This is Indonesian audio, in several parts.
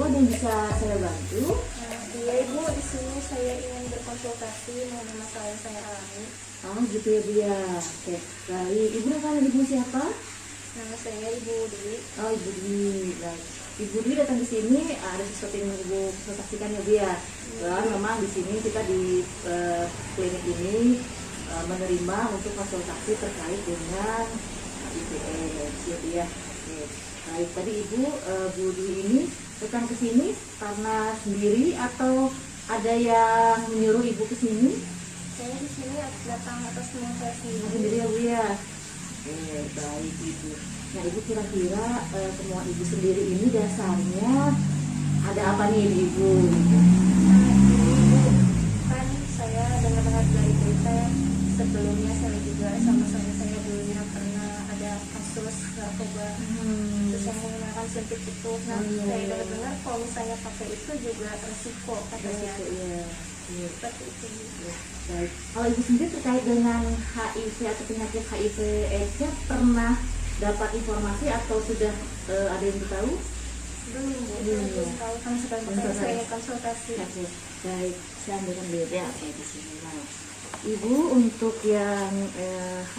Ibu ada yang bisa saya bantu? Iya Ibu, di sini saya ingin berkonsultasi mengenai masalah yang saya alami. Oh gitu ya Bu ya. Oke, baik. Ibu namanya Ibu siapa? Nama saya Ibu Dwi. Oh Ibu Dwi. Baik. Ibu Dwi datang di sini ada sesuatu yang mau Ibu konsultasikan ya Bu ya. Memang di sini kita di klinik ini menerima untuk konsultasi terkait dengan HIV/AIDS ya Bu ya. Oke. Baik, tadi Ibu Bu Dwi ini datang ke sini karena sendiri atau ada yang menyuruh Ibu ke sini? Saya di sini datang atas nama saya sendiri. Sendiri ya Bu ya. Oke, baik Ibu. Nah Ibu kira-kira temuan Ibu sendiri ini dasarnya ada apa nih di Ibu? Kan saya dengar-dengar dari berita sebelumnya saya juga sama-sama saya dulunya pernah ada kasus narkoba. Terus yang menggunakan suntik itu. Nah, saya dengar kalau misalnya pakai itu juga resiko katanya. Ya. Seperti itu. Baik. Kalau Ibu sendiri terkait dengan HIV atau penyakit HIV/AIDS-nya pernah dapat informasi atau sudah ada yang tahu? Belum tahu kan sekarang saya konsultasi. Oke. Baik, saya ambilkan dulu ya di sini. Nah, Ibu untuk yang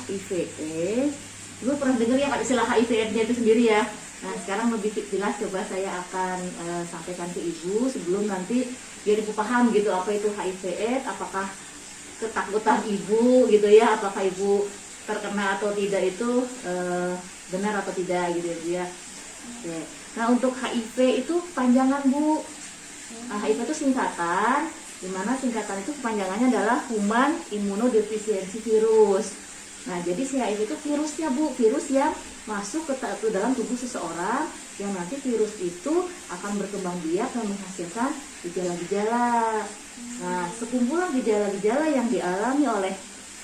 HIV/AIDS, Ibu pernah dengar ya istilah HIV/AIDS-nya itu sendiri ya? Nah sekarang lebih jelas coba saya akan sampaikan ke Ibu sebelum nanti biar Ibu paham gitu apa itu HIV/AIDS, apakah ketakutan Ibu gitu ya, apakah Ibu terkena atau tidak itu benar atau tidak gitu ya Bu ya. Oke. Nah untuk HIV itu panjangan Bu. HIV itu singkatan, dimana singkatan itu kepanjangannya adalah Human Immunodeficiency Virus. Nah jadi si HIV itu virusnya Bu, virus yang masuk ke dalam tubuh seseorang yang nanti virus itu akan berkembang biak dan menghasilkan gejala-gejala. Nah sekumpulan gejala-gejala yang dialami oleh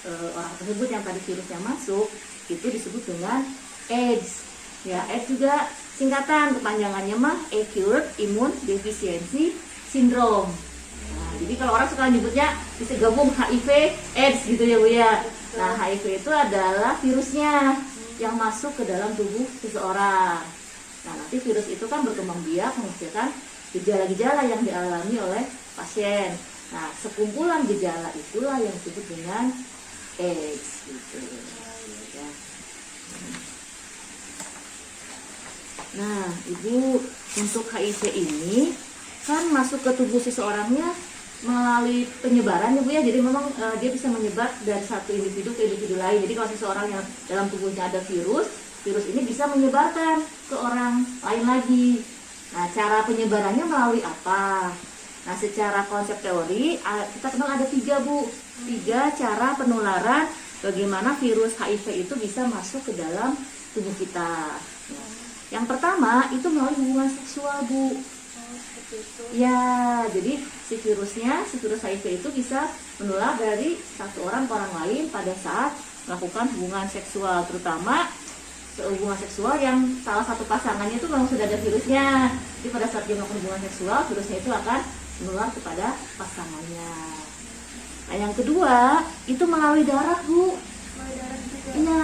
orang tersebut yang tadi virusnya masuk itu disebut dengan AIDS. Ya AIDS juga singkatan kepanjangannya mah Acute Immune Deficiency Syndrome. Nah, jadi kalau orang suka nyebutnya bisa gabung HIV AIDS gitu ya Bu ya. Nah HIV itu adalah virusnya yang masuk ke dalam tubuh seseorang. Nah nanti virus itu kan berkembang biak menghasilkan gejala-gejala yang dialami oleh pasien. Nah sekumpulan gejala itulah yang disebut dengan AIDS gitu. Ya. Nah Ibu untuk HIV ini kan masuk ke tubuh seseorangnya melalui penyebaran ya Bu ya, jadi memang dia bisa menyebar dari satu individu ke individu lain. Jadi kalau seseorang yang dalam tubuhnya ada virus ini bisa menyebarkan ke orang lain lagi. Nah cara penyebarannya melalui apa? Nah secara konsep teori kita kenal ada 3 Bu, 3 cara penularan bagaimana virus HIV itu bisa masuk ke dalam tubuh kita. Yang pertama itu melalui hubungan seksual Bu. Ya, jadi si virus HIV itu bisa menular dari satu orang ke orang lain pada saat melakukan hubungan seksual, terutama hubungan seksual yang salah satu pasangannya itu memang sudah ada virusnya. Jadi pada saat dia melakukan hubungan seksual, virusnya itu akan menular kepada pasangannya. Nah, yang kedua itu melalui darah Bu. Iya,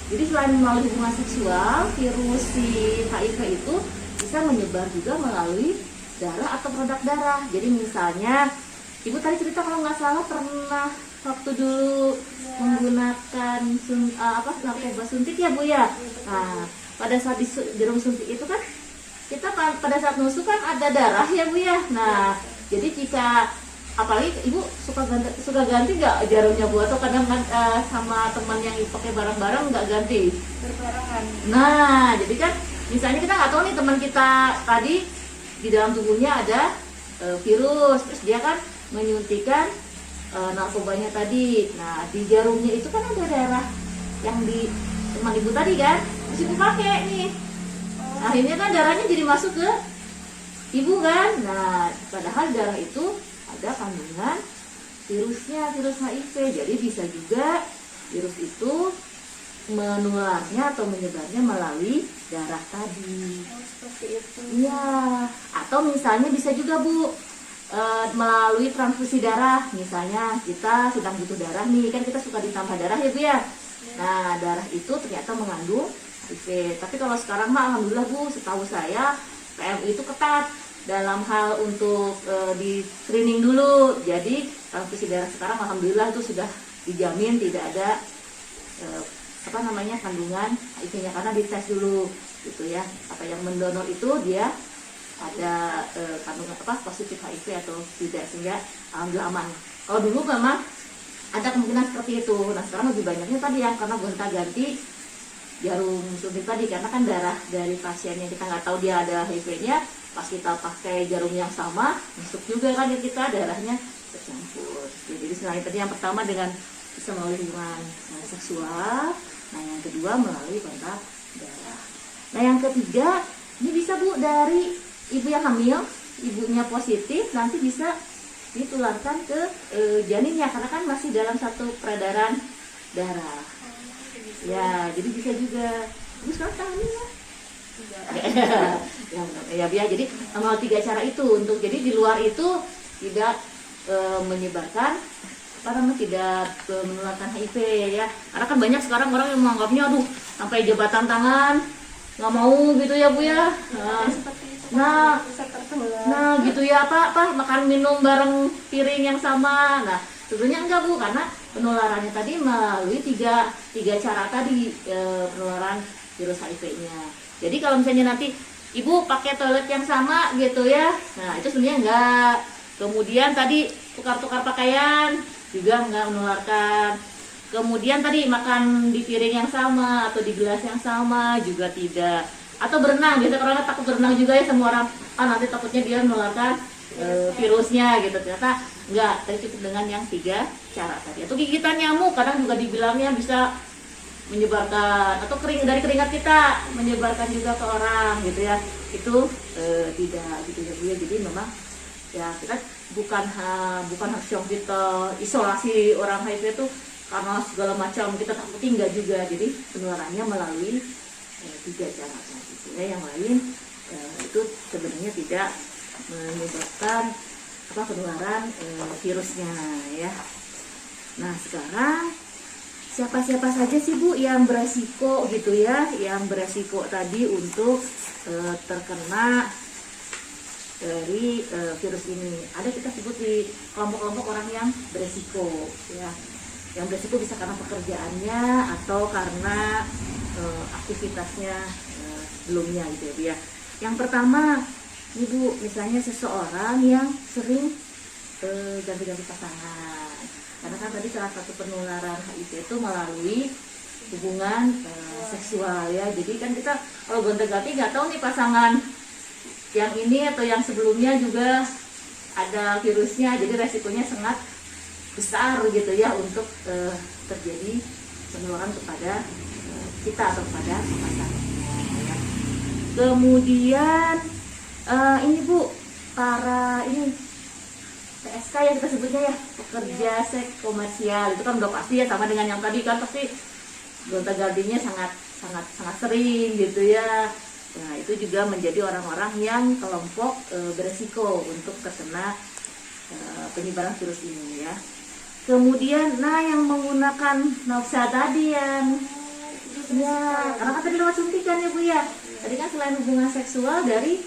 jadi selain melalui hubungan seksual, virus si HIV itu bisa menyebar juga melalui darah atau produk darah. Jadi misalnya Ibu tadi cerita kalau nggak salah pernah waktu dulu menggunakan narkoba suntik ya Bu ya. Nah pada saat di jarum suntik itu kan kita pada saat nusuk kan ada darah ya Bu ya. Nah jadi jika apalagi Ibu suka ganti nggak jarumnya Bu, atau kadang sama teman yang pakai barang-barang nggak ganti Berbarengan. Nah jadi kan misalnya kita nggak tahu nih teman kita tadi di dalam tubuhnya ada virus, terus dia kan menyuntikkan narkobanya tadi. Nah di jarumnya itu kan ada darah yang di teman Ibu tadi kan, terus Ibu pakai nih. Akhirnya kan darahnya jadi masuk ke Ibu kan. Nah padahal darah itu ada kandungan virusnya, virus HIV. Jadi bisa juga virus itu menularnya atau menyebarnya melalui darah tadi. Seperti itu. Iya, atau misalnya bisa juga Bu melalui transfusi darah. Misalnya kita sedang butuh darah nih, kan kita suka ditambah darah ya Bu ya. Nah darah itu ternyata mengandung HIV. Tapi kalau sekarang mah alhamdulillah Bu, setahu saya PMI itu ketat. dalam hal untuk di screening dulu. Jadi transfusi darah sekarang alhamdulillah itu sudah dijamin tidak ada kandungan HIV-nya karena dites dulu gitu ya. Apa yang mendonor itu dia ada kandungan positif HIV atau tidak, sehingga alhamdulillah aman. Kalau dulu memang ada kemungkinan seperti itu. Nah sekarang lebih banyaknya tadi yang karena gonta-ganti jarum suntik tadi, karena kan darah dari pasiennya kita nggak tahu dia ada HIV-nya, pas kita pakai jarum yang sama masuk juga kan ya, kita darahnya tercampur. Jadi selain tadi yang pertama dengan bisa melalui hubungan seksual, nah yang kedua melalui kontak darah. Nah yang ketiga ini bisa Bu dari ibu yang hamil, ibunya positif nanti bisa ditularkan ke janinnya karena kan masih dalam satu peredaran darah. Ya, jadi bisa juga. Terus sekarang tahan ya? Ya, jadi melalui 3 cara itu untuk jadi di luar itu tidak menyebarkan tidak menularkan HIV ya. Karena kan banyak sekarang orang yang menganggapnya aduh sampai jabatan tangan nggak mau gitu ya Bu ya. Nah gitu ya apa makan minum bareng piring yang sama. Nah sebenarnya enggak Bu, karena penularannya tadi melalui tiga cara tadi penularan virus HIV-nya. Jadi kalau misalnya nanti ibu pakai toilet yang sama gitu ya, nah itu sebenarnya enggak. Kemudian tadi tukar-tukar pakaian juga enggak menularkan. Kemudian tadi makan di piring yang sama atau di gelas yang sama juga tidak. Atau berenang gitu, karena takut berenang juga ya semua orang, nanti takutnya dia menularkan virusnya gitu. Ternyata enggak, tadi cukup dengan yang 3 cara tadi. Atau gigitan nyamuk kadang juga dibilangnya bisa menyebarkan, atau dari keringat kita menyebarkan juga ke orang gitu ya. Itu tidak gitu ya Bu ya. Jadi memang ya kita bukan harus yang kita isolasi orang HIV itu karena segala macam kita takutin, enggak juga. Jadi penularannya melalui 3 cara tadi ya. Yang lain itu sebenarnya tidak menyebabkan penularan virusnya ya. Nah sekarang siapa saja sih Bu yang beresiko gitu ya, yang beresiko tadi untuk terkena dari virus ini. Ada kita sebut di kelompok-kelompok orang yang beresiko ya. Yang beresiko bisa karena pekerjaannya atau karena aktivitasnya sebelumnya gitu ya. Yang pertama Ibu, misalnya seseorang yang sering ganti-ganti pasangan. Karena kan tadi salah satu penularan HIV itu melalui hubungan seksual ya. Jadi kan kita kalau gonta-ganti nggak tahu nih pasangan yang ini atau yang sebelumnya juga ada virusnya. Jadi resikonya sangat besar gitu ya untuk terjadi penularan kepada kita atau kepada pasangannya ya. Kemudian ini Bu, para ini PSK yang kita sebutnya ya, pekerja seks komersial, itu kan udah pasti ya, sama dengan yang tadi kan pasti gonta-gantinya sangat sering gitu ya. Nah itu juga menjadi orang-orang yang kelompok beresiko untuk terkena penyebaran virus ini ya. Kemudian yang menggunakan nafsa tadi yang ya, karena kan tadi lewat suntikan ya Bu ya. Tadi kan selain hubungan seksual dari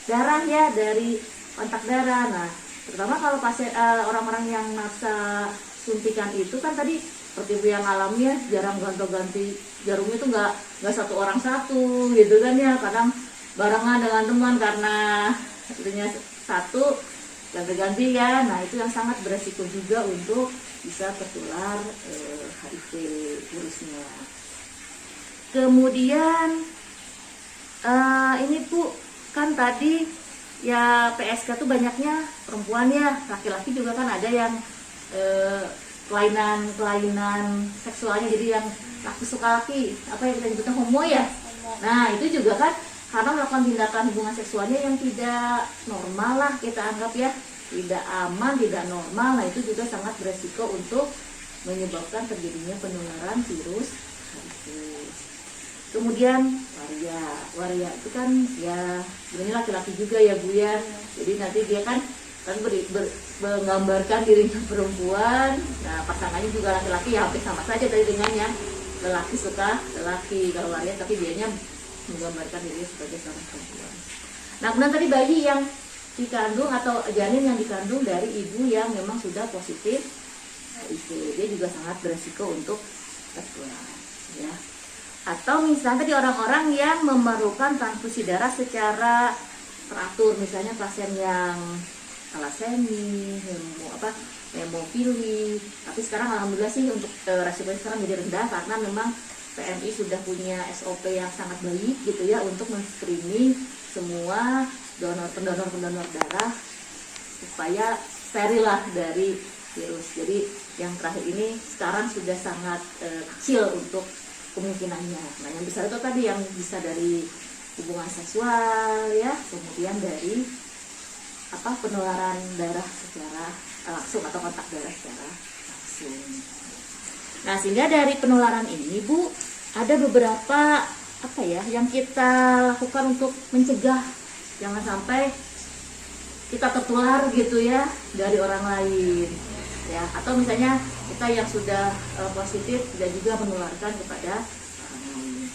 darah ya, dari kontak darah. Nah terutama kalau pasien orang-orang yang nafsa suntikan itu kan tadi seperti Bu yang alami ya, jarang ganti jarumnya itu nggak satu orang satu gitu kan ya, kadang barengan dengan teman karena itunya satu ganti-ganti ya. Nah itu yang sangat beresiko juga untuk bisa tertular HIV virusnya. Kemudian ini Bu kan tadi ya PSK tuh banyaknya perempuan ya, laki-laki juga kan ada yang kelainan seksualnya, jadi yang laki suka laki, apa yang kita sebutnya homo ya. Nah itu juga kan karena melakukan tindakan hubungan seksualnya yang tidak normal lah kita anggap ya, tidak aman, tidak normal. Nah itu juga sangat beresiko untuk menyebabkan terjadinya penularan virus HIV. Kemudian waria itu kan ya sebenarnya laki-laki juga ya Bu ya. Jadi nanti dia kan menggambarkan dirinya perempuan. Nah pasangannya juga laki-laki ya, hampir sama saja tadi dengan yang lelaki suka lelaki kalau waria, tapi dianya menggambarkan dirinya sebagai seorang perempuan. Nah kemudian tadi bayi yang dikandung atau janin yang dikandung dari ibu yang memang sudah positif HIV. Dia juga sangat beresiko untuk tertular, ya. Atau misalnya tadi orang-orang yang memerlukan transfusi darah secara teratur, misalnya pasien yang talasemi, hemofili. Tapi sekarang alhamdulillah sih untuk resikonya sekarang jadi rendah karena memang PMI sudah punya SOP yang sangat baik gitu ya untuk men-screening semua pendonor darah supaya steril lah dari virus. Jadi yang terakhir ini sekarang sudah sangat kecil untuk kemungkinannya. Nah, yang besar itu tadi yang bisa dari hubungan seksual ya, kemudian dari penularan darah secara langsung atau kontak darah secara langsung. Nah, sehingga dari penularan ini Bu, ada beberapa yang kita lakukan untuk mencegah jangan sampai kita tertular gitu ya dari orang lain. Ya, atau misalnya kita yang sudah positif dan juga menularkan kepada orang lain.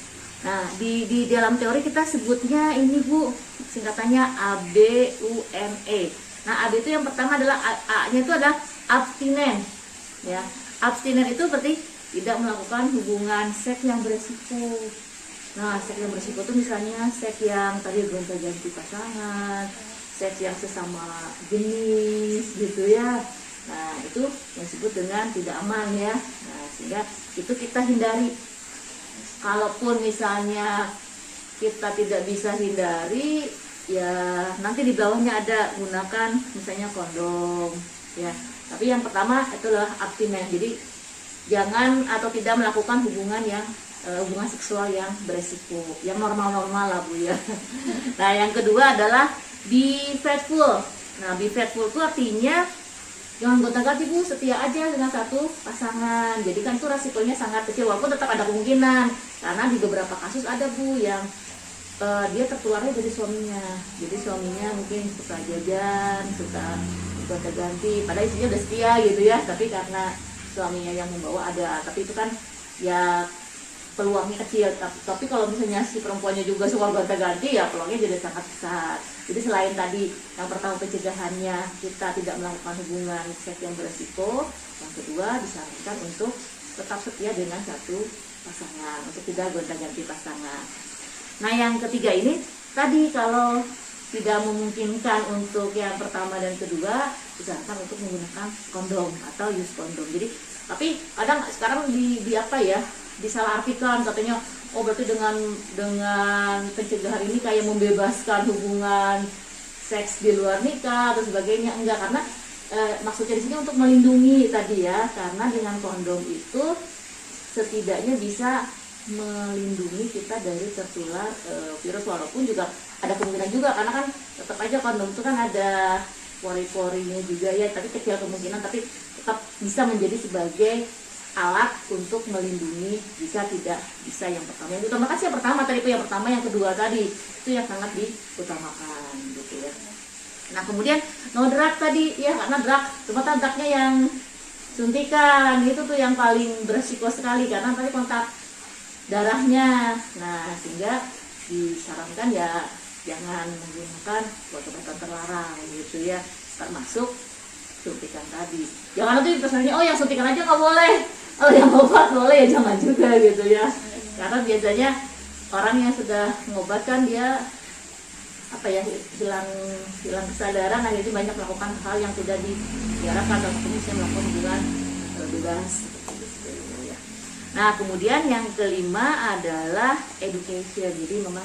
Nah, di dalam teori kita sebutnya ini Bu, singkatannya ABUME. Nah, AB itu yang pertama adalah A-nya itu adalah abstinen. Ya, abstinen itu berarti tidak melakukan hubungan seks yang beresiko. Nah, seks yang beresiko itu misalnya seks yang tadi gonta-ganti pasangan, seks yang sesama jenis gitu ya. Nah, itu yang disebut dengan tidak aman ya. Nah, sehingga itu kita hindari. Kalaupun misalnya kita tidak bisa hindari, ya nanti di bawahnya ada gunakan misalnya kondom ya. Tapi yang pertama itulah abstinen. Jadi jangan atau tidak melakukan hubungan seksual yang beresiko, yang normal-normal lah Bu ya. Nah, yang kedua adalah be faithful. Nah, be faithful itu artinya jangan gonta-ganti Bu, setia aja dengan satu pasangan. Jadi kan itu resikonya sangat kecil, walaupun tetap ada kemungkinan. Karena di beberapa kasus ada Bu yang dia tertularnya dari suaminya. Jadi suaminya mungkin suka jajan, suka gonta-ganti, padahal istrinya udah setia gitu ya. Tapi karena suaminya yang membawa ada, tapi itu kan ya peluangnya kecil. Tapi kalau misalnya si perempuannya juga suka gonta-ganti, ya peluangnya jadi sangat besar. Jadi selain tadi yang pertama pencegahannya kita tidak melakukan hubungan seks yang beresiko, yang kedua disarankan untuk tetap setia dengan satu pasangan, untuk tidak gonta-ganti pasangan. Nah, yang ketiga ini tadi kalau tidak memungkinkan untuk yang pertama dan kedua, disarankan untuk menggunakan kondom atau use kondom. Jadi tapi kadang sekarang disalahartikan katanya, oh berarti dengan pencegahan ini kayak membebaskan hubungan seks di luar nikah atau sebagainya. Enggak, karena maksudnya di sini untuk melindungi tadi ya, karena dengan kondom itu setidaknya bisa melindungi kita dari tertular virus, walaupun juga ada kemungkinan juga karena kan tetap aja kondom itu kan ada pori-porinya juga ya, tapi kecil kemungkinan, tapi tetap bisa menjadi sebagai alat untuk melindungi jika tidak bisa yang pertama. Yang diutamakan sih yang pertama tadi itu, yang pertama, yang kedua tadi itu yang sangat diutamakan gitu ya. Nah, kemudian no drug tadi ya, karena drugnya yang suntikan itu tuh yang paling beresiko sekali karena tadi kontak darahnya. Nah, sehingga disarankan ya jangan menggunakan obat-obatan terlarang gitu ya, termasuk suntikan tadi. Jangan nanti pesannya, oh yang suntikan aja nggak boleh, oh yang obat boleh, ya jangan juga gitu ya. Karena biasanya orang yang sudah mengobatkan dia hilang kesadaran, akhirnya banyak melakukan hal yang tidak diharapkan, atau bisa melakukan hubungan bebas. Nah, kemudian yang kelima adalah education. Jadi memang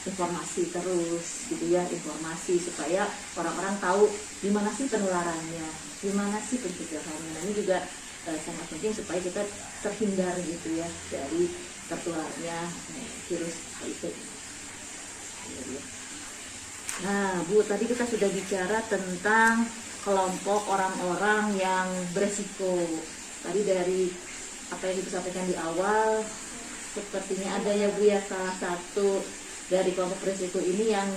informasi terus gitu ya, informasi supaya orang-orang tahu di mana sih penularannya, di mana sih pencegahannya. Nah, ini juga sangat penting supaya kita terhindar gitu ya dari tertularnya virus HIV. Nah, Bu, tadi kita sudah bicara tentang kelompok orang-orang yang beresiko. Tadi dari apa yang disampaikan di awal, sepertinya ada ya Bu ya, salah satu dari kelompok beresiko ini yang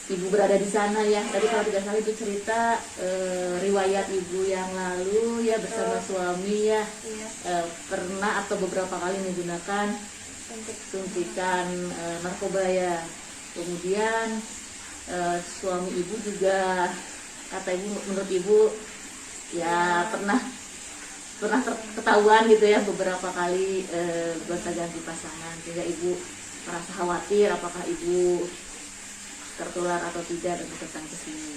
Ibu berada di sana ya. Tadi kalau tidak salah Ibu cerita riwayat Ibu yang lalu ya bersama suami ya, pernah atau beberapa kali menggunakan suntikan narkoba ya. Kemudian suami ibu juga kata ibu, menurut ibu ya pernah ketahuan gitu ya beberapa kali gonta-ganti pasangan, sehingga ibu merasa khawatir apakah ibu tertular atau tidak dan datang ke sini.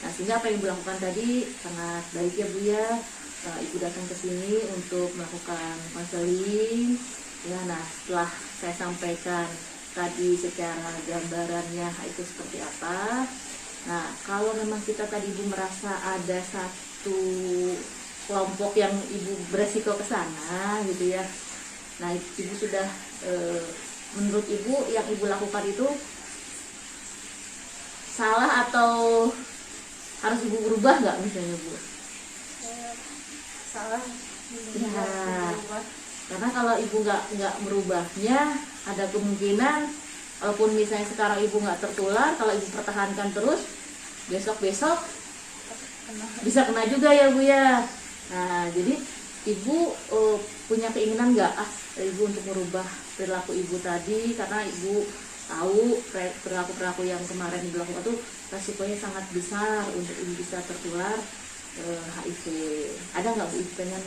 Nah, sehingga apa yang ibu lakukan tadi sangat baik ya Bu ya. Ibu datang ke sini untuk melakukan konseling. Ya, nah setelah saya sampaikan tadi secara gambarannya itu seperti apa. Nah, kalau memang kita tadi ibu merasa ada satu kelompok yang ibu beresiko ke sana gitu ya. Nah, ibu sudah menurut ibu yang ibu lakukan itu salah atau harus ibu berubah nggak misalnya Bu? Salah. Ya, karena kalau ibu nggak merubahnya, ada kemungkinan walaupun misalnya sekarang ibu nggak tertular, kalau ibu pertahankan terus, besok bisa kena juga ya Bu ya. Nah, jadi ibu punya keinginan nggak ibu untuk merubah perilaku ibu tadi, karena ibu tahu perilaku yang kemarin ibu lakukan itu resikonya sangat besar untuk ibu bisa tertular HIV. Ada nggak Bu ibu pengen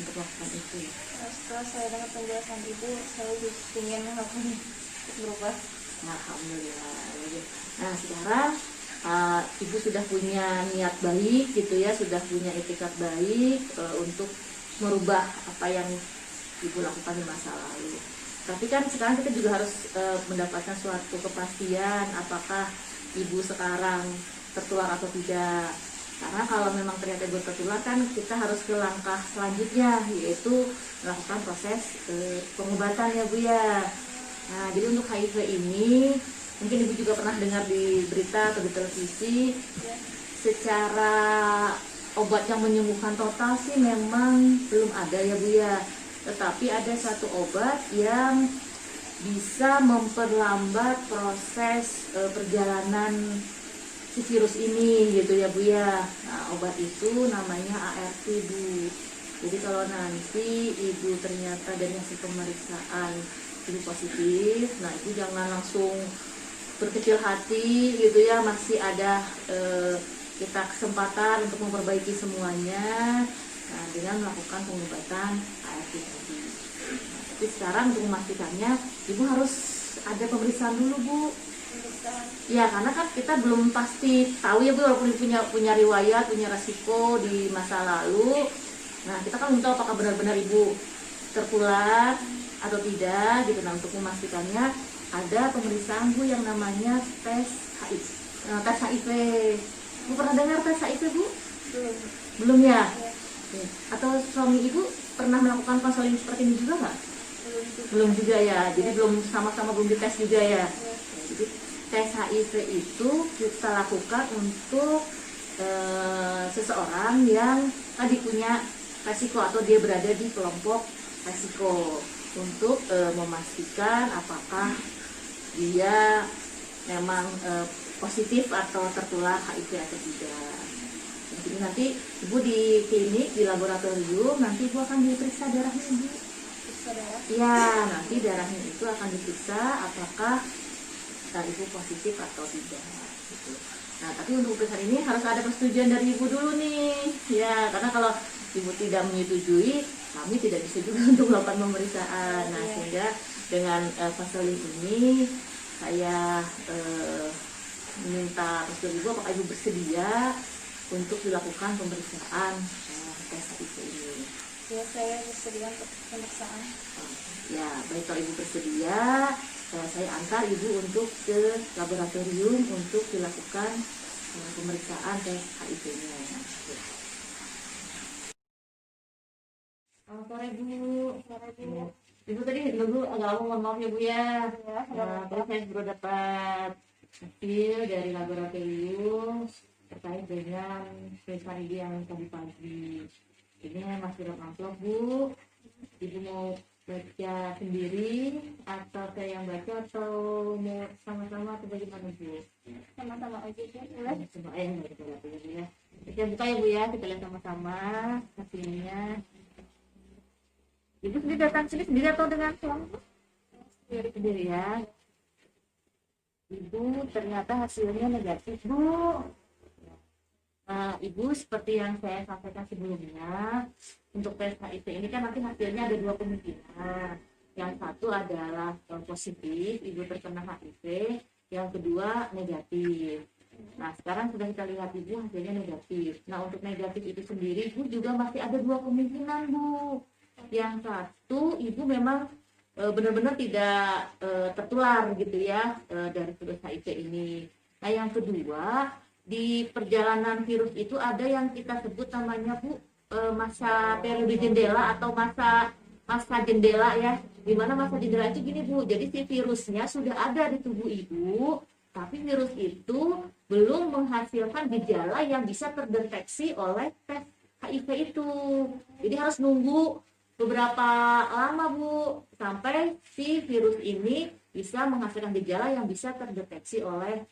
untuk melakukan itu? Setelah saya dengar penjelasan ibu, saya juga ingin melakukan untuk berubah. Alhamdulillah. Nah, sekarang ibu sudah punya niat baik gitu ya, sudah punya etikat baik untuk merubah apa yang ibu lakukan di masa lalu. Tapi kan sekarang kita juga harus mendapatkan suatu kepastian apakah ibu sekarang tertular atau tidak. Karena kalau memang ternyata ibu tertular, kan kita harus ke langkah selanjutnya, yaitu melakukan proses pengobatan ya Bu ya. Nah, jadi untuk HIV ini mungkin ibu juga pernah dengar di berita atau di televisi, secara obat yang menyembuhkan total sih memang belum ada ya Bu ya. Tetapi ada satu obat yang bisa memperlambat proses perjalanan si virus ini gitu ya Bu ya. Nah, obat itu namanya ART Bu. Jadi kalau nanti ibu ternyata dari hasil pemeriksaan ibu positif, nah ibu jangan langsung berkecil hati gitu ya, masih ada kita kesempatan untuk memperbaiki semuanya dengan melakukan pengobatan ART tadi. Nah, tapi sekarang untuk memastikannya ibu harus ada pemeriksaan dulu Bu. Ya, karena kan kita belum pasti tahu ya Bu, walaupun punya riwayat, punya resiko di masa lalu. Nah, kita kan belum tahu apakah benar-benar ibu tertular atau tidak gitu. Nah, untuk memastikannya ada pemeriksaan Bu yang namanya tes HIV. Tes HIV. Bu pernah dengar tes HIV Bu? Belum ya? Atau suami ibu pernah melakukan konseling seperti ini juga nggak? Belum juga ya. Jadi belum sama-sama belum dites juga ya. Jadi tes HIV itu kita lakukan untuk seseorang yang tadi punya resiko atau dia berada di kelompok resiko, untuk memastikan apakah dia memang positif atau tertular HIV atau tidak. Jadi nanti ibu di klinik, di laboratorium, nanti ibu akan diperiksa darahnya Bu. Ya, nanti darahnya itu akan diperiksa apakah ibu positif atau tidak gitu. Nah, tapi untuk pemeriksaan ini harus ada persetujuan dari ibu dulu nih ya, karena kalau ibu tidak menyetujui, kami tidak bisa juga untuk melakukan pemeriksaan. Nah, sehingga dengan konseling ini saya meminta persetujuan ibu apakah ibu bersedia untuk dilakukan pemeriksaan tes HIV ini. Ya, saya bersedia untuk pemeriksaan. Ya, baik, kalau ibu bersedia, saya antar ibu untuk ke laboratorium untuk dilakukan pemeriksaan tes HIV-nya. Selamat sore Bu. Ibu tadi dulu agak lama, mohon maaf ya Bu ya. Terus saya baru dapat hasil dari laboratorium terkait dengan pemeriksaan ibu yang tadi pagi. Ini masih dalam amplop Bu. Ibu mau baca sendiri atau saya yang baca atau mau sama-sama atau bagaimana Bu? Sama-sama aja ya. Coba kita lihat dulu ya. Kita buka ya Bu ya, kita lihat sama-sama hasilnya. Ibu sendiri datang sini sendiri atau dengan suami? Sendiri ya. Ibu ternyata hasilnya negatif, Bu. Ibu, seperti yang saya sampaikan sebelumnya, untuk tes HIV ini kan nanti hasilnya ada dua kemungkinan. Yang satu adalah positif, ibu terkena HIV. Yang kedua negatif. Nah, sekarang sudah kita lihat ibu hasilnya negatif. Nah, untuk negatif itu sendiri, ibu juga masih ada dua kemungkinan, Bu. Yang satu, ibu memang benar-benar tidak tertular gitu ya dari virus HIV ini. Nah, yang kedua, di perjalanan virus itu ada yang kita sebut namanya Bu masa periode jendela atau masa jendela ya. Di mana masa jendela itu gini Bu, jadi si virusnya sudah ada di tubuh ibu, tapi virus itu belum menghasilkan gejala yang bisa terdeteksi oleh tes HIV itu. Jadi harus nunggu beberapa lama Bu sampai si virus ini bisa menghasilkan gejala yang bisa terdeteksi oleh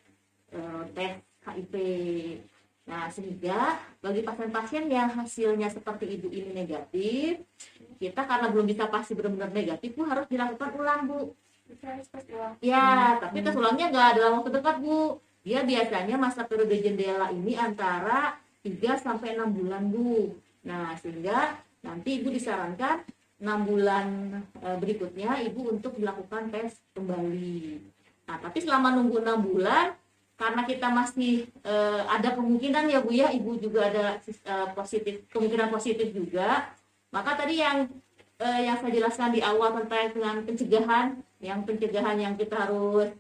tes HIV. Nah, sehingga bagi pasien-pasien yang hasilnya seperti ibu ini negatif, kita karena belum bisa pasti benar-benar negatif, Bu, harus dilakukan ulang, Bu. Ya, tapi tes ulangnya nggak dalam waktu dekat, Bu. Dia biasanya masa periode jendela ini antara 3 sampai 6 bulan, Bu. Nah, sehingga nanti Ibu disarankan 6 bulan berikutnya Ibu untuk dilakukan tes kembali. Nah, tapi selama nunggu 6 bulan, karena kita masih ada kemungkinan ya Bu ya, Ibu juga ada positif, kemungkinan positif juga. Maka tadi yang saya jelaskan di awal terkait dengan pencegahan yang kita harus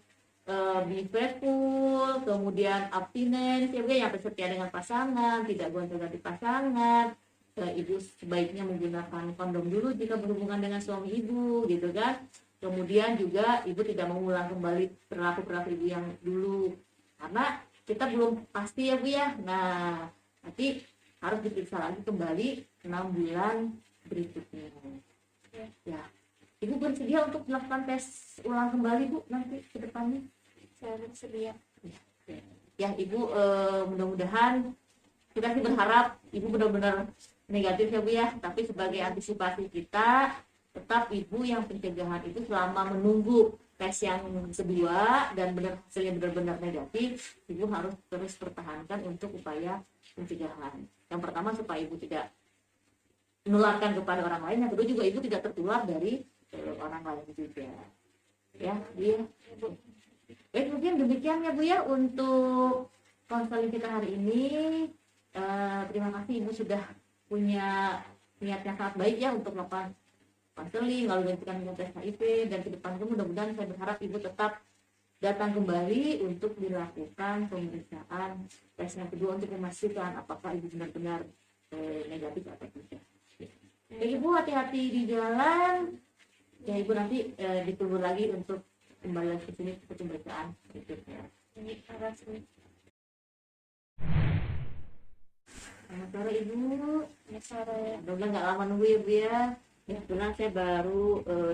be faithful, kemudian abstinence, ya Bu, yang bersetia dengan pasangan, tidak gonta-ganti pasangan. Ibu sebaiknya menggunakan kondom dulu jika berhubungan dengan suami Ibu, gitu kan. Kemudian juga Ibu tidak mengulang kembali perilaku Ibu yang dulu. Karena kita belum pasti ya Bu ya. Nah, nanti harus diperiksa lagi kembali 6 bulan berikutnya. Ya. Ibu bersedia untuk melakukan tes ulang kembali Bu nanti ke depannya? Saya bersedia. Ya, Ibu mudah-mudahan kita sih berharap Ibu benar-benar negatif ya Bu ya. Tapi sebagai antisipasi kita, tetap Ibu yang pencegahan itu selama menunggu tes yang kedua dan hasilnya benar-benar negatif, Ibu harus terus pertahankan untuk upaya pencegahan. Yang pertama supaya Ibu tidak menularkan kepada orang lain, yang kedua juga Ibu tidak tertular dari orang lain juga. Ya, Bu ya. Baik, mungkin demikian ya Bu ya untuk konseling kita hari ini. Terima kasih Ibu sudah punya niat yang sangat baik ya untuk melakukan konseling, lalu dengan tes HIV, dan ke depannya mudah-mudahan saya berharap Ibu tetap datang kembali untuk dilakukan pemeriksaan tes yang kedua untuk memastikan apakah Ibu benar-benar negatif atau tidak. Ya, Ibu hati-hati di jalan. Ya, Ibu nanti ditunggu lagi untuk kembali ke sini untuk pemeriksaan berikutnya. Terima kasih. Selamat sore Ibu. Selamat sore. Mudah-mudahan nggak lama nunggu ya Bu ya. Ya, kebetulan saya baru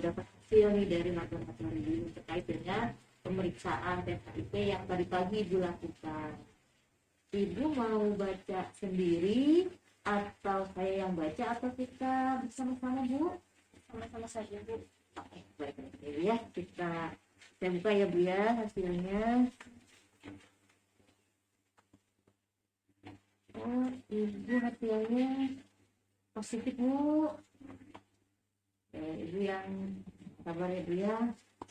dapat hasil nih dari laboratorium terkait dengan pemeriksaan tes HIV yang tadi pagi Ibu lakukan. Ibu mau baca sendiri atau saya yang baca atau kita bersama-sama Bu? Sama-sama saja Bu. Oke, baik ya. Saya buka ya Bu ya hasilnya. Oh, Ibu hasilnya positif Bu. Ibu yang sabar ya Bu ya.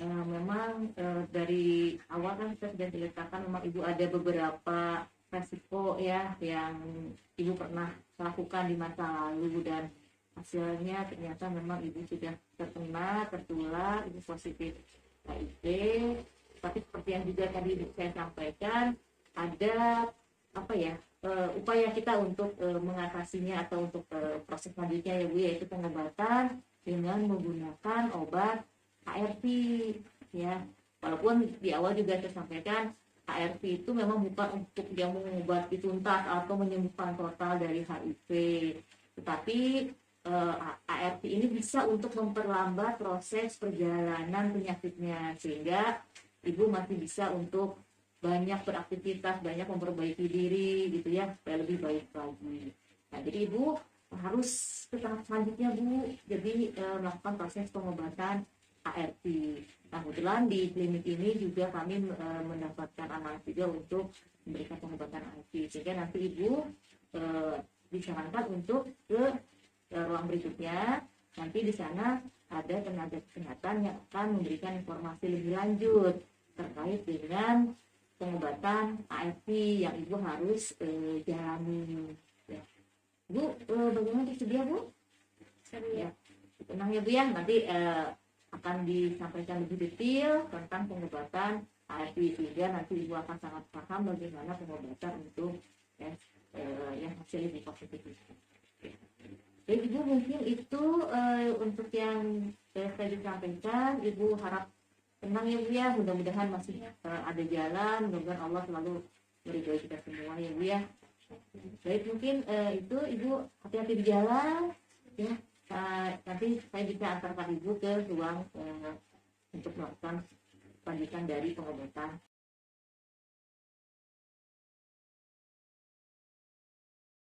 Memang dari awal kan kita sudah diletakkan memang Ibu ada beberapa resiko ya yang Ibu pernah lakukan di masa lalu, dan hasilnya ternyata memang Ibu sudah tertular, Ibu positif HIV. Tapi seperti yang juga tadi saya sampaikan, ada upaya kita untuk mengatasinya atau untuk proses selanjutnya ya Bu, yaitu pengobatan dengan menggunakan obat ARV ya. Walaupun di awal juga saya sampaikan ARV itu memang bukan untuk yang mengobati tuntas atau menyembuhkan total dari HIV, tetapi ARV ini bisa untuk memperlambat proses perjalanan penyakitnya, sehingga Ibu masih bisa untuk banyak beraktivitas, banyak memperbaiki diri gitu ya, supaya lebih baik lagi. Nah, jadi Ibu harus ke tahap selanjutnya Bu, jadi melakukan proses pengobatan ARV. Nah, kebetulan di klinik ini juga kami mendapatkan amanah juga untuk memberikan pengobatan ARV, sehingga nanti ibu disarankan untuk ke ruang berikutnya. Nanti di sana ada tenaga kesehatan yang akan memberikan informasi lebih lanjut terkait dengan pengobatan ARV yang ibu harus jalani. Ya. Bu, bagaimana bersedia Bu? Seria. Ya, tenang ya Bu ya. Nanti akan disampaikan lebih detail tentang pengobatan ARV, sehingga nanti ibu akan sangat paham bagaimana pengobatan untuk yang hasilnya lebih positif. Jadi ibu mungkin itu untuk yang saya disampaikan. Ibu harap tenang ya Bu ya, mudah-mudahan masih ada jalan, mudah-mudahan Allah selalu meridhoi kita semua ya Bu ya. Baik, mungkin itu ibu hati-hati di jalan ya. Nanti saya bisa antarkan ibu ke ruang untuk melakukan lanjutan dari pengobatan